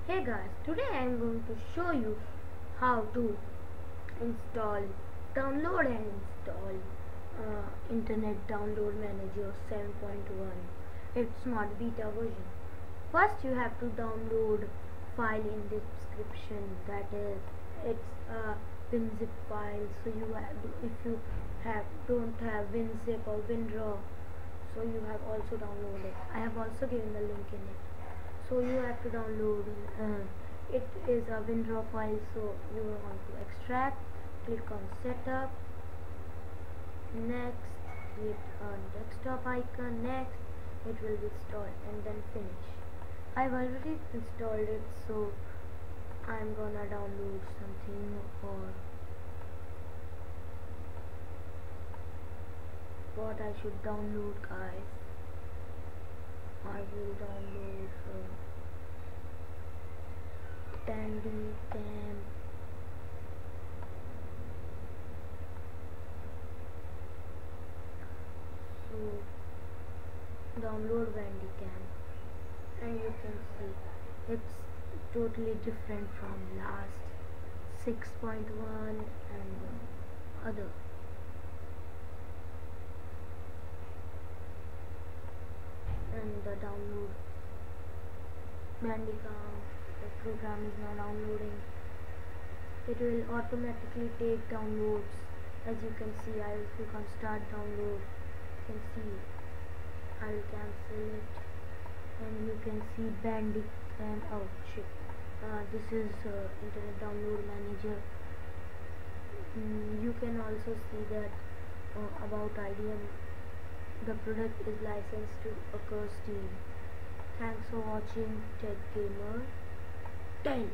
Hey guys, today I am going to show you how to install, download and install Internet Download Manager 7.1. It's not beta version. First you have to download file in description, that is it's a WinZip file. So you have to, if you don't have WinZip or WinRAR, so you have also downloaded. I have also given the link in it. So you have to download it is a WinRAR file, so you want to extract, click on setup, next hit on desktop icon, next it will be installed and then finish. I've already installed it, so I'm gonna download something, or what I should download, guys. I will download Dandy Cam. So download Dandy Cam, and you can see it's totally different from last 6.1 and other. And the download Bandicam, the program is now downloading. It will automatically take downloads. As you can see, I will click on start download. You can see I will cancel it, and you can see Bandicam. Oh shit, this is Internet Download Manager. You can also see that about IDM, the product is licensed to Occur Steam. Thanks for watching Tech Gamer 10.